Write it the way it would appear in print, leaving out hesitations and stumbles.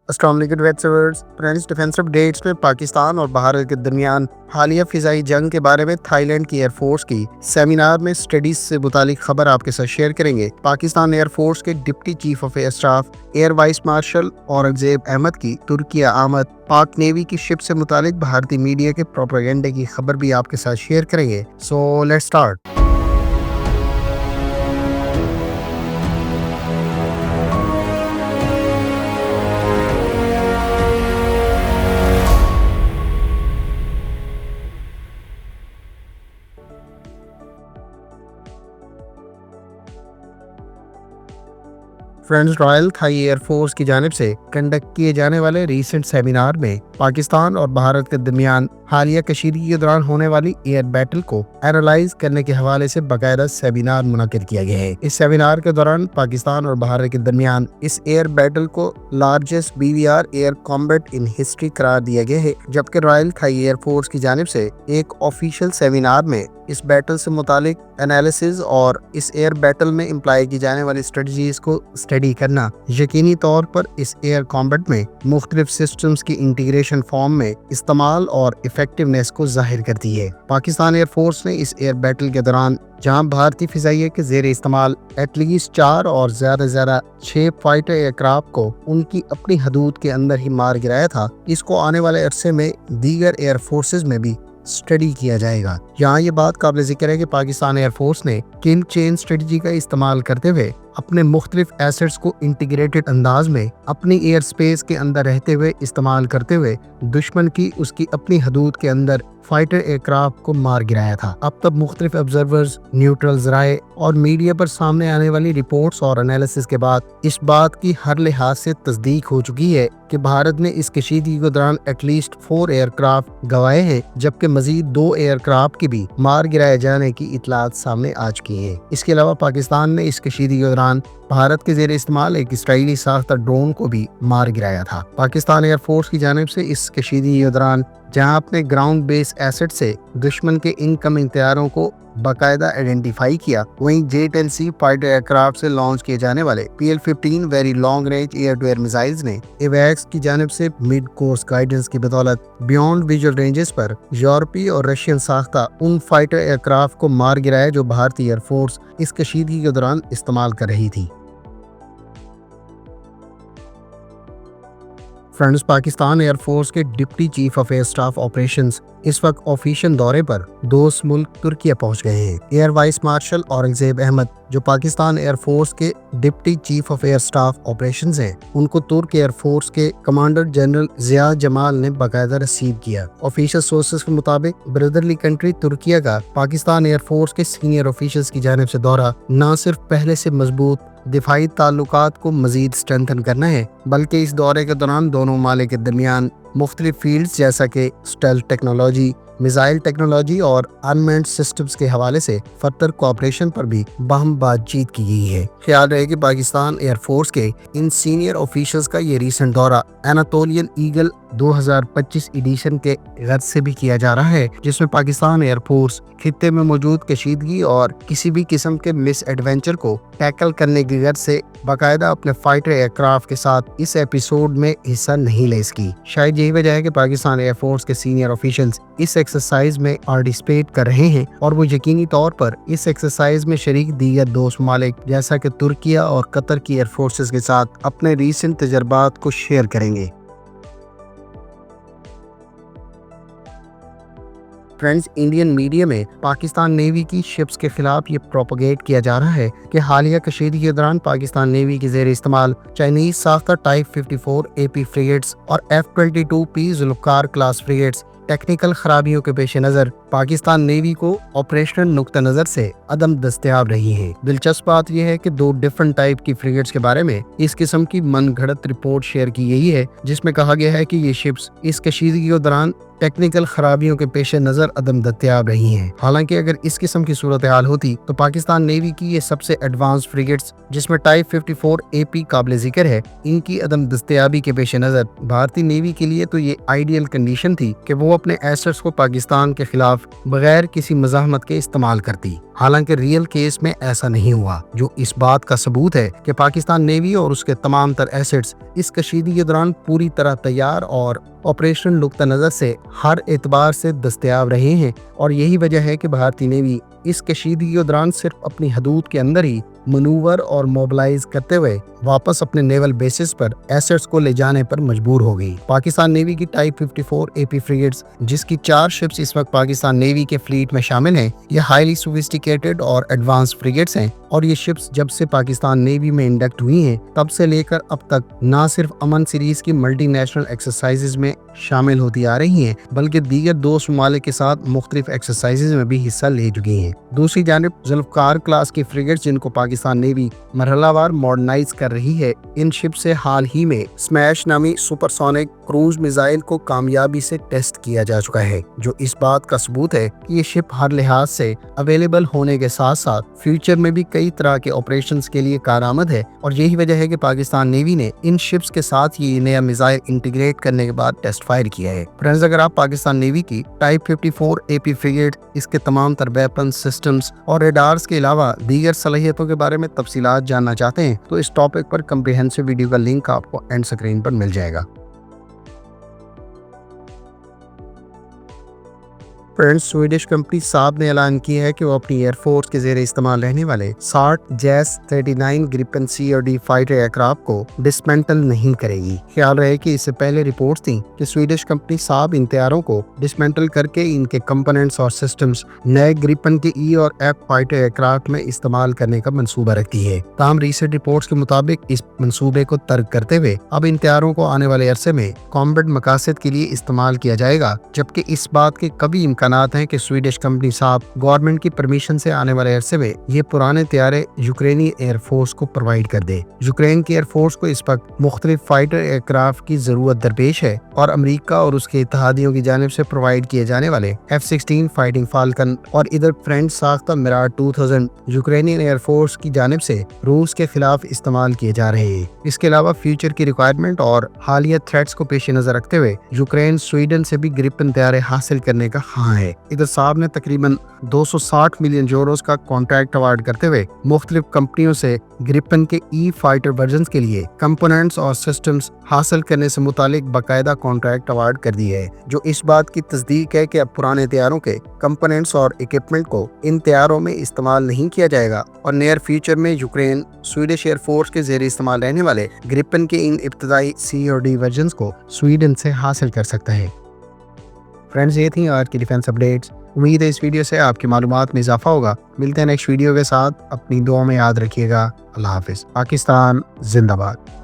अस्सलाम वालेकुम friends, defence updates में पाकिस्तान और भारत के दरमियान हालिया फ़िज़ाई जंग के बारे में थाईलैंड की एयरफोर्स की सेमिनार में स्टडीज से मुतालिक खबर आपके साथ शेयर करेंगे। पाकिस्तान एयरफोर्स के deputy chief of air staff air vice marshal Aurangzeb Ahmad की तुर्की आमद, पाक नेवी की शिप से मुतालिक भारतीय मीडिया के प्रोपेगेंडे की खबर भी आपके साथ शेयर करेंगे। So let's start. Friends, royal Thai air force की जानिब से कंडक्ट किए जाने वाले रीसेंट सेमिनार में पाकिस्तान और भारत के दरमियान हालिया कशीदगी के दौरान होने वाली एयर बैटल को एनालाइज करने के हवाले से बाकायदा सेमिनार मुनक्किद किया गया है। इस सेमिनार के दौरान पाकिस्तान और भारत के दरमियान इस एयर बैटल को largest BVR air combat in history करार दिया गया है, जबकि रॉयल थाई एयरफोर्स की जानिब से एक ऑफिशियल सेमिनार में इस बैटल से मुतालिक एनालिसिस और इस एयर बैटल में इम्प्लाई की जाने वाली स्ट्रेटजीज को स्टडी करना यकीनी तौर पर इस एयर कॉम्बैट में मुख्तलिफ सिस्टम्स की इंटीग्रेशन फॉर्म में इस्तेमाल और इफेक्टिवनेस को जाहिर करती है। पाकिस्तान एयरफोर्स ने इस एयर बैटल के दौरान जहां भारतीय फिजाइया के जेर इस्तेमाल एटलीस्ट 4 और ज्यादा से ज्यादा 6 फाइटर एयरक्राफ्ट को उनकी अपनी हदूद के अंदर ही मार गिराया था, इसको आने वाले अरसे में दीगर एयर फोर्सेज में भी स्टडी किया जाएगा। यहाँ ये बात काबिल जिक्र है कि पाकिस्तान एयरफोर्स ने किल चेन स्ट्रेटजी का इस्तेमाल करते हुए अपने मुख्तलिफ एसेट्स को इंटीग्रेटेड अंदाज में अपनी एयर स्पेस के अंदर रहते हुए इस्तेमाल करते हुए दुश्मन की उसकी अपनी हदूद के अंदर फाइटर एयरक्राफ्ट को मार गिराया था। अब तक मुख्तलिफ ऑब्जर्वर्स, न्यूट्रल ज़राए और मीडिया पर सामने आने वाली रिपोर्ट्स और एनालिसिस के बाद इस बात की हर लिहाज से तस्दीक हो चुकी है कि भारत ने इस कशीदगी के दौरान एटलीस्ट 4 एयरक्राफ्ट गंवाए हैं, जबकि मजीद 2 एयरक्राफ्ट की भी मार गिराए जाने की इतलात सामने आ चुकी है। इसके अलावा पाकिस्तान ने इस कशीदगी के दौरान भारत के जेर इस्तेमाल एक इसराइली साख्ता ड्रोन को भी मार गिराया था। पाकिस्तान एयरफोर्स की जानिब से इस कशीदगी के दौरान जहां अपने ग्राउंड बेस एसेट से दुश्मन के इनकमिंग तैयारों को बाकायदा आइडेंटिफाई किया, वहीं J-10C फाइटर एयरक्राफ्ट से लॉन्च किए जाने वाले PL-15 very long range air to air missiles ने एवैक्स की जानिब से मिड कोर्स गाइडेंस की बदौलत बियॉन्ड विजुअल रेंजेस पर यूरोपीय और रशियन साख्ता उन फाइटर एयरक्राफ्ट को मार गिराया जो भारतीय एयरफोर्स इस कशीदगी के दौरान इस्तेमाल कर रही थी। फ्रेंड्स, पाकिस्तान एयरफोर्स के deputy chief of air staff operations इस वक्त ऑफिशियल दौरे पर दोस्त मुल्क तुर्किया पहुंच गए हैं। Air vice marshal Aurangzeb Ahmad, जो पाकिस्तान एयरफोर्स के deputy chief of air staff operations हैं, उनको तुर्क एयरफोर्स के कमांडर जनरल जिया जमाल ने बाकायदा रिसीव किया। ऑफिशियल सोर्सेज के मुताबिक ब्रदरली कंट्री तुर्किया का पाकिस्तान एयरफोर्स के सीनियर ऑफिशियल्स की जानिब से दौरा न सिर्फ पहले से मजबूत दिफाई ताल्लुकात को मजीद स्ट्रेंथन करना है, बल्कि इस दौरे के दौरान दोनों ममालिक के दरमियान मुख्तलिफ फील्ड्स जैसा कि स्टेल्थ टेक्नोलॉजी, मिसाइल टेक्नोलॉजी और अनमैन्ड सिस्टम्स के हवाले से फर्दर कोऑपरेशन पर भी बाहम बातचीत की गई है। ख्याल रहे कि पाकिस्तान एयरफोर्स के इन सीनियर ऑफिशियल्स का ये रीसेंट दौरा एनातोलियन ईगल 2025 एडिशन के गर्ज से भी किया जा रहा है, जिसमें पाकिस्तान एयरफोर्स खित्ते में मौजूद कशीदगी और किसी भी किस्म के मिस एडवेंचर को टैकल करने की गर्ज से बाकायदा अपने फाइटर एयरक्राफ्ट के साथ इस एपिसोड में हिस्सा नहीं ले सकी। शायद यही वजह है कि पाकिस्तान एयरफोर्स के सीनियर ऑफिशियल्स इस एक्सरसाइज में पार्टिसिपेट कर रहे हैं और वो यकीनी तौर पर इस एक्सरसाइज में शरीक दीगर दोस्त ममालिक जैसा कि तुर्किया और कतर की एयर फोर्सेस के साथ अपने रीसेंट तजर्बात को शेयर करेंगे। फ्रेंड्स, इंडियन मीडिया में पाकिस्तान नेवी की शिप्स के खिलाफ ये प्रोपोगेट किया जा रहा है कि हालिया कशीदगी के दौरान पाकिस्तान नेवी के जेर इस्तेमाल चाइनीज साख्ता टाइप 54 AP फ्रिगेट्स और F-22P Zulfiqar class frigates technical खराबियों के पेश नज़र पाकिस्तान नेवी को ऑपरेशनल नुक्ता नज़र से अदम दस्तयाब रही है। दिलचस्प बात यह है कि 2 डिफरेंट टाइप की फ्रिगेट्स के बारे में इस किस्म की मनगढ़ंत रिपोर्ट शेयर की गई है, जिसमें कहा गया है कि ये शिप्स इस कशीदगी के दौरान टेक्निकल खराबियों के पेश नज़र अदम दस्तयाब रही हैं। हालांकि अगर इस किस्म की सूरत हाल होती तो पाकिस्तान नेवी की ये सबसे एडवांस फ्रिगेट्स, जिसमें टाइप 54 AP काबिल जिक्र है, इनकी अदम दस्तयाबी के पेश नज़र भारतीय नेवी के लिए तो ये आइडियल कंडीशन थी कि वो अपने एसेट्स को पाकिस्तान के खिलाफ बगैर किसी मज़ाहमत के इस्तेमाल करती। हालांकि रियल केस में ऐसा नहीं हुआ, जो इस बात का सबूत है कि पाकिस्तान नेवी और उसके तमाम तर एसेट्स इस कशीदगी के दौरान पूरी तरह तैयार और ऑपरेशनल नुक्ता नज़र से हर एतबार से दस्तयाब रहे हैं। और यही वजह है कि भारतीय नेवी इस कशीदगी के दौरान सिर्फ अपनी हदूद के अंदर ही मनूवर और मोबिलाइज करते हुए वापस अपने नेवल बेसिस पर एसेट्स को ले जाने पर मजबूर हो गई। पाकिस्तान नेवी की टाइप 54 AP फ्रिगेट्स, जिसकी 4 शिप्स इस वक्त पाकिस्तान नेवी के फ्लीट में शामिल हैं, ये हाईली सोफिस्टिकेटेड और एडवांस फ्रिगेट्स हैं। और ये शिप्स जब से पाकिस्तान नेवी में इंडक्ट हुई हैं, तब से लेकर अब तक न सिर्फ अमन सीरीज की मल्टीनेशनल एक्सरसाइजेज में शामिल होती आ रही हैं, बल्कि दीगर 2 ममालिक के साथ मुख्तलिफ एक्सरसाइजेज में भी हिस्सा ले चुकी हैं। दूसरी जानिब जुल्फकार क्लास की फ्रिगेट्स, जिनको पाकिस्तान नेवी मरहलावार मॉडर्नाइज कर रही है, इन शिप से हाल ही में स्मैश नामी सुपरसोनिक क्रूज मिसाइल को कामयाबी से टेस्ट किया जा चुका है, जो इस बात का सबूत है कि ये शिप हर लिहाज से अवेलेबल होने के साथ साथ फ्यूचर में भी कई तरह के ऑपरेशंस के लिए कारआमद है। और यही वजह है कि पाकिस्तान नेवी ने इन शिप्स के साथ ये नया मिसाइल इंटीग्रेट करने के बाद टेस्ट फायर किया है। फ्रेंड्स, अगर आप पाकिस्तान नेवी की टाइप 54 AP फ्रिगेट, इसके तमाम तर वेपन सिस्टम्स और रेडार्स के अलावा दीगर सलाहियतों के बारे में तफसीलात जानना चाहते हैं तो इस टॉपिक पर कम्प्रिहेंसिव वीडियो का लिंक आपको एंड स्क्रीन पर मिल जाएगा। फ्रेंड्स, स्वीडिश कंपनी साब ने ऐलान किया है कि वो अपनी एयरफोर्स के ज़ेरे इस्तेमाल रहने वाले 60 JAS 39 Gripen C/D fighter aircraft को डिसमेंटल नहीं करेगी। ख्याल रहे कि इससे पहले रिपोर्ट्स थी कि स्वीडिश कंपनी साब इन तैयारों को डिसमेंटल करके इनके कंपोनेंट्स और सिस्टम्स नए ग्रिपन के E और F फाइटर एयरक्राफ्ट में इस्तेमाल करने का मंसूबा रखती है। ताहम रीसेंट रिपोर्ट्स के मुताबिक इस मंसूबे को तर्क करते हुए अब इन तैयारों को आने वाले अरसे में कॉम्बैट मकासद के लिए इस्तेमाल किया जाएगा, जबकि इस बात के कभी इम्कानात हैं कि स्वीडिश कंपनी साब गवर्नमेंट की परमिशन से आने वाले अरसे में ये पुराने तैयारे यूक्रेनी एयरफोर्स को प्रोवाइड कर दे। यूक्रेन की एयरफोर्स को इस वक्त मुख्तलिफ फाइटर एयरक्राफ्ट की जरूरत दरपेश है और अमेरिका और उसके इत्तेहादियों की जानिब से प्रोवाइड किए जाने वाले F-16 फाइटिंग फाल्कन और इधर फ्रेंच साख्ता मिराज 2000 यूक्रेनियन एयरफोर्स की जानिब से रूस के खिलाफ इस्तेमाल किए जा रहे हैं। इसके अलावा फ्यूचर की रिक्वायरमेंट और हालिया थ्रेट्स को पेश नजर रखते हुए यूक्रेन स्वीडन से भी ग्रिपन तैयारे हासिल करने का हाँ है। इधर साहब ने तकरीबन 260 मिलियन यूरोस का कॉन्ट्रैक्ट अवार्ड करते हुए मुख्तलिफ कंपनियों से ग्रिपन के E फाइटर वर्जन के लिए कंपोनेंट्स और सिस्टम्स हासिल करने से मुतालिक बाकायदा कॉन्ट्रैक्ट अवार्ड कर दिए है, जो इस बात की तस्दीक है कि अब पुराने तैयारों के कंपोनेंट्स और इक्विपमेंट को इन तैयारों में इस्तेमाल नहीं किया जाएगा और नियर फ्यूचर में यूक्रेन स्वीडिश एयरफोर्स के ज़ेरे इस्तेमाल रहने वाले ग्रिपन के इन इब्तदाई C/D वर्जन को स्वीडन से हासिल कर सकता है। फ्रेंड्स, ये थी आज की डिफेंस अपडेट्स। उम्मीद है इस वीडियो से आपकी मालूमात में इजाफा होगा। मिलते हैं नेक्स्ट वीडियो के साथ। अपनी दुआ में याद रखिएगा। अल्लाह हाफिज़। पाकिस्तान जिंदाबाद।